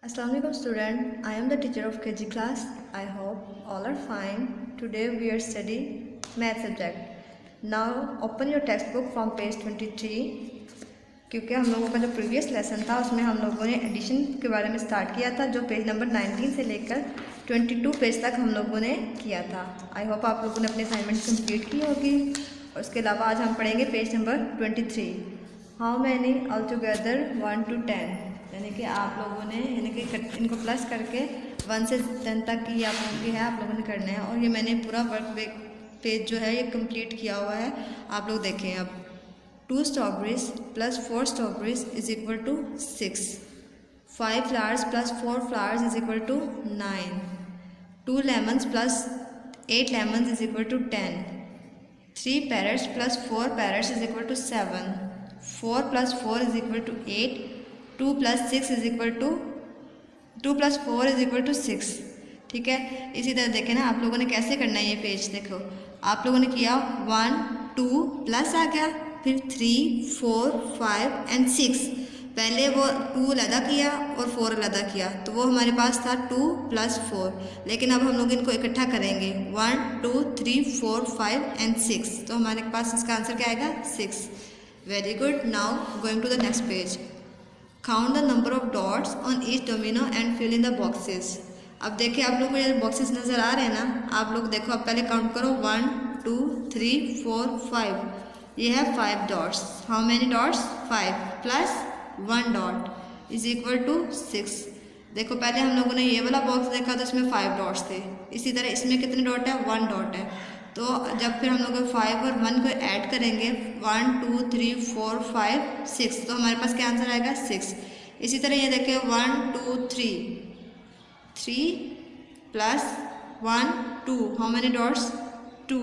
Assalamualaikum student, I am the teacher of KG class. I hope all are fine. Today we are studying math subject. Now open your textbook from page 23. क्योंकि हम लोगों का जो previous lesson था उसमें हम लोगों ने एडिशन के बारे में स्टार्ट किया था, जो पेज नंबर 19 से लेकर 22 पेज तक हम लोगों ने किया था। आई होप आप लोगों ने अपनी असाइनमेंट कंप्लीट की होगी। और उसके अलावा आज हम पढ़ेंगे page number 23, how many all together 1 to 10, यानी कि आप लोगों ने इनको प्लस करके 1 से 10 तक की आप लोगों की है, आप लोगों ने करना है। और ये मैंने पूरा वर्क पेज जो है ये कंप्लीट किया हुआ है, आप लोग देखें। अब 2 strawberries plus 4 strawberries is equal to 6. 5 flowers plus 4 flowers is equal to 9. 2 lemons plus 8 lemons is equal to 10. 3 parrots plus 4 parrots is equal to 7. 4 plus 4 is equal to 8. 2 plus 6 is equal to 2 plus 4 is equal to 6. ठीक है, इसी तरह देखें ना आप लोगों ने कैसे करना है। ये पेज देखो, आप लोगों ने किया 1 2 प्लस आ गया, फिर 3 4 5 एंड 6। पहले वो 2 अलग किया और 4 अलग किया, तो वो हमारे पास था 2 + 4। लेकिन अब हम लोग इनको इकट्ठा करेंगे 1 2 3 4 5 एंड 6, तो हमारे पास इसका आंसर क्या आएगा 6। Very good. Now going to the next page. Count the number of dots on each domino and fill in the boxes. अब देखिए आप लोगों को ये बॉक्सेस नज़र आ रहे हैं ना, आप लोग देखो, अब पहले काउंट करो 1 2 3 4 5। ये है 5 dots. How many dots? 5 plus 1 dot is equal to 6। देखो पहले हम लोगों ने ये वाला बॉक्स देखा तो इसमें 5 डॉट्स थे, इसी तरह इसमें कितने डॉट है? 1 डॉट है। तो जब फिर हम लोग 5 और 1 को ऐड करेंगे 1 2 3 4 5 6, तो हमारे पास क्या आंसर आएगा 6। इसी तरह ये देखिए 1 2 3 प्लस 1 2, हाउ मैनी डॉट्स? 2।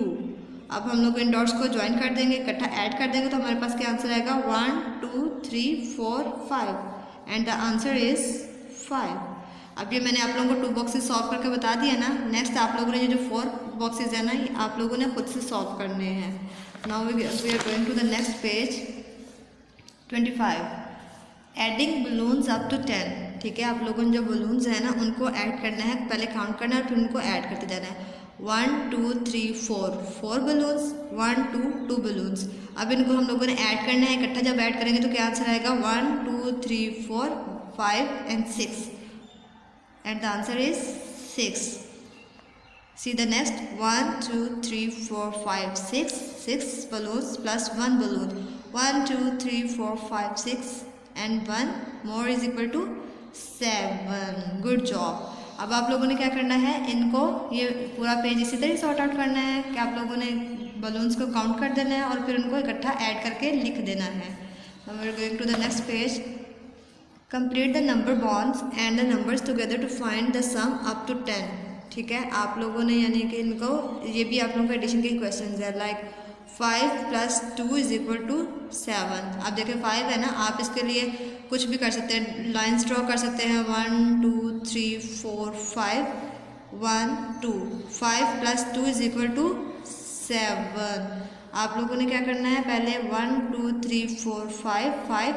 अब हम लोग इन डॉट्स को ज्वाइन कर देंगे, इकट्ठा ऐड कर देंगे, तो हमारे पास क्या आंसर आएगा 1 2 3 4 5 एंड द आंसर इज 5। अब ये मैंने आप लोगों को 2 बॉक्सेस सॉल्व करके बता दिया ना। नेक्स्ट आप लोगों ने ये जो 4 बॉक्सेस है ना, ये आप लोगों ने खुद से सॉल्व करने हैं। Now we are going to the next page 25, adding balloons up to 10। ठीक है, आप लोगों ने जो बलून्स है ना उनको ऐड करना है, पहले काउंट करना है फिर उनको ऐड करते जाना है। 1 2 3 4 बलून्स, 1 2 2 बलून्स। अब इनको हम लोगों ने ऐड करना है, इकट्ठा जब ऐड करेंगे तो क्या आंसर आएगा 1 2 3 4 5 and 6 and the answer is 6। See the next 1 2 3 4 5 6 balloons plus 1 balloon, 1 2 3 4 5 6 and 1 more is equal to 7। Good job. अब आप लोगों ने क्या करना है, इनको ये पूरा पेज इसी तरह सॉर्ट आउट करना है कि आप लोगों ने बलून्स को काउंट कर देना है और फिर उनको इकट्ठा ऐड करके लिख देना है। Now we are going to the next page. Complete the number bonds and the numbers together to find the sum up to 10। ठीक है, आप लोगों ने यानी कि इनको, ये भी आप लोगों का एडिशन के क्वेश्चन है, लाइक 5 + 2 इज इक्वल टू 7। अब देखिए 5 है ना, आप इसके लिए कुछ भी कर सकते हैं, लाइन्स ड्रॉ कर सकते हैं 1 2 3 4 5 1 2। 5 + 2 इज इक्वल टू 7। आप लोगों ने क्या करना है, पहले 1 2 3 4 5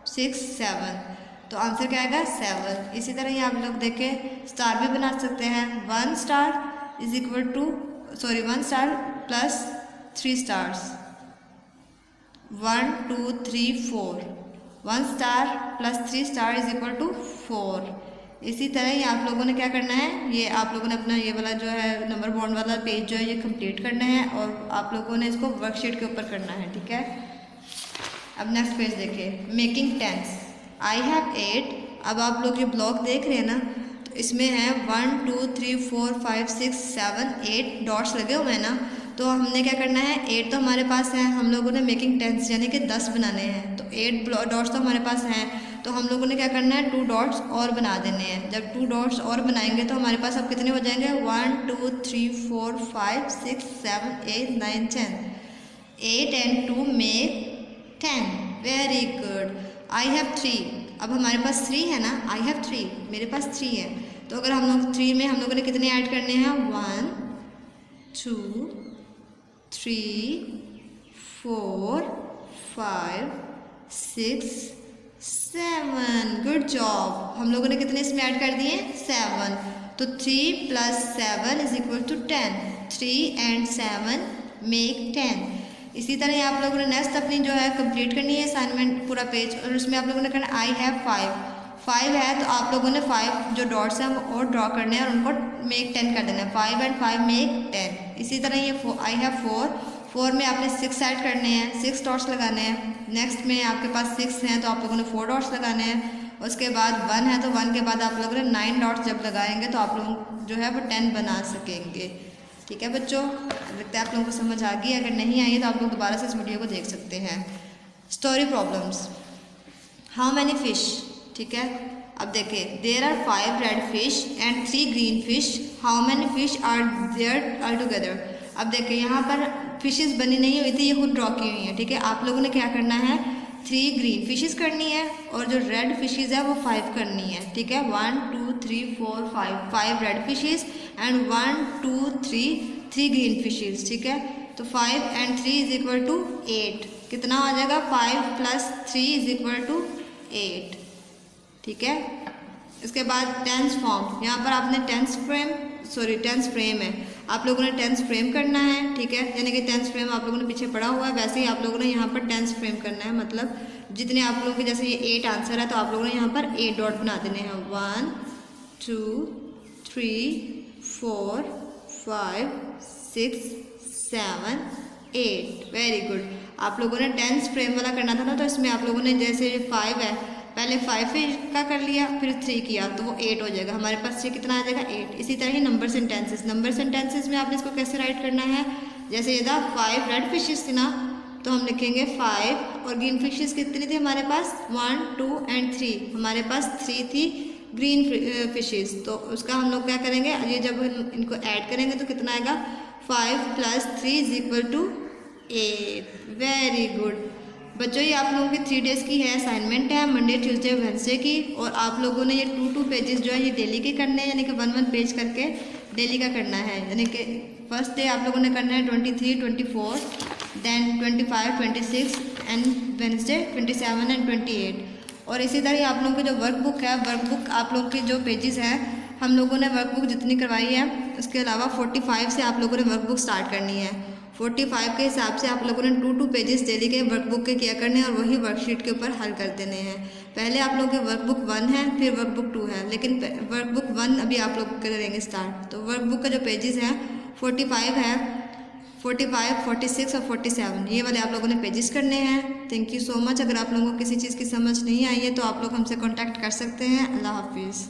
6 7, तो आंसर क्या आएगा 7। इसी तरह ही आप लोग देखें स्टार भी बना सकते हैं। 1 star is equal to 1 star plus 3 stars, 1 2 3 4। 1 star plus 3 star is equal to 4। इसी तरह ही आप लोगों ने क्या करना है, ये आप लोगों ने अपना ये वाला जो है नंबर बॉन्ड वाला पेज जो है ये कंप्लीट करना है और आप लोगों ने इसको वर्कशीट के ऊपर करना है। ठीक है, अब नेक्स्ट पेज देखिए, मेकिंग टेंस। I have 8। अब आप लोग ये ब्लॉक देख रहे हैं ना, तो इसमें है 1 2 3 4 5 6 7 8 डॉट्स लगे हुए हैं ना, तो हमने क्या करना है, 8 तो हमारे पास है, हम लोगों ने मेकिंग टेंस यानी कि 10 बनाने हैं, तो 8 डॉट्स तो हमारे पास हैं, तो हम लोगों ने क्या करना है 2 डॉट्स और बना देने हैं। जब 2 डॉट्स और बनाएंगे तो हमारे पास अब कितने हो जाएंगे 1 2 3 4 5 6 7 8 9 10। 8 and 2 make 10। Very good. I have 3। अब हमारे पास 3 है ना, आई हैव 3, मेरे पास 3 है, तो अगर हम लोग 3 में हम लोगों ने कितने ऐड करने हैं 1 2 3 4 5 6 7। Good job. हम लोगों ने कितने इसमें ऐड कर दिए? 7। तो 3 + 7 = 10। 3 and 7 make 10। इसी तरह आप लोगों ने नेक्स्ट अपनी जो है कंप्लीट करनी है असाइनमेंट पूरा पेज, और उसमें आप लोगों ने करना आई हैव 5 है तो आप लोगों ने 5 जो डॉट्स हैं वो ड्रॉ करने हैं और उनको मेक 10 कर देना है। 5 and 5 मेक 10। इसी तरह ये आई हैव 4 में आपने 6 ऐड करने हैं, 6 डॉट्स लगाने हैं। नेक्स्ट में आपके पास 6 हैं तो आप लोगों ने 4 डॉट्स लगाने हैं। उसके बाद 1 है तो 1 के बाद आप लोगों ने 9 डॉट्स जब लगाएंगे तो आप लोग जो है वो 10 बना सकेंगे। ठीक है बच्चों, लगता है आप लोगों को समझ आ गई। अगर नहीं आई है तो आप लोग दोबारा से इस वीडियो को देख सकते हैं। Story problems. How many fish. ठीक है, अब देखिए there are 5 red fish and 3 green fish. How many fish are there all together. अब देखिए यहाँ पर फिशेस बनी नहीं हुई थी, ये खुद ड्रॉ की हुई है। ठीक है, आप लोगों ने क्या करना है, 3 ग्रीन फिशेस करनी है और जो रेड फिशेस है वो 5 करनी है। ठीक है, 1 2 3 4 5 red fishes and 1 2 3 green fishes. ठीक है, तो 5 and 3 = 8। कितना हो जाएगा? 5 + 3 = 8। ठीक है, इसके बाद टेंस फॉर्म। यहाँ पर आपने टेंस फ्रेम है, आप लोगों ने टेंस फ्रेम करना है। ठीक है, यानी कि टेंस फ्रेम आप लोगों ने पीछे पढ़ा हुआ है, वैसे ही आप लोगों ने यहाँ पर टेंस फ्रेम करना है। मतलब जितने आप लोगों के जैसे ये 8 आंसर है तो आप लोगों ने यहाँ पर 8 डॉट बना देने हैं। 1 2 3 4 5 6 7 8। Very good. आप लोगों ने टेंस फ्रेम वाला करना था ना, तो इसमें आप लोगों ने जैसे 5 है, पहले 5 का कर लिया, फिर 3 किया तो वो 8 हो जाएगा। हमारे पास ये कितना आ जाएगा? 8। इसी तरह ही नंबर सेंटेंसेस में आपने इसको कैसे राइट करना है? जैसे ये था 5 रेड फिशेस थी ना, तो हम लिखेंगे 5 और ग्रीन फिशेस कितनी थी हमारे पास? 1 2 and 3। हमारे पास 3 थी ग्रीन फिशेस, तो उसका हम लोग क्या करेंगे, ये जब इनको ऐड करेंगे तो कितना आएगा? 5 + 3 = 8। वेरी गुड बच्चों, ये आप लोगों की 3 डेज़ की है असाइनमेंट है, मंडे ट्यूसडे वेडनेसडे की। और आप लोगों ने ये 2 पेजेस जो है ये डेली के करने हैं, यानी कि 1 पेज करके डेली का करना है। यानी कि फर्स्ट डे आप लोगों ने करना है 23 24, देन 25 26 एंड वेडनेसडे 27 and 28। और इसी तरह आप लोगों की जो वर्कबुक है, वर्कबुक आप लोगों के जो पेजेस हैं, हम लोगों ने वर्कबुक जितनी करवाई है उसके अलावा 45 से आप लोगों ने वर्कबुक स्टार्ट करनी है। 45 के हिसाब से आप लोगों ने 2 पेजेस डेली के वर्कबुक के किया करने हैं और वही वर्कशीट के ऊपर हल कर देने हैं। पहले आप लोगों के वर्कबुक 1 है, फिर वर्कबुक 2 है, लेकिन वर्कबुक 1 अभी आप लोग करेंगे स्टार्ट। तो वर्कबुक का जो पेजेस हैं 45 है, 45 46 और 47, ये वाले आप लोगों ने पेजेस करने हैं। Thank you so much. अगर आप लोगों को किसी चीज़ की समझ नहीं आई है तो आप लोग हमसे कॉन्टैक्ट कर सकते हैं। अल्लाह हाफिज़।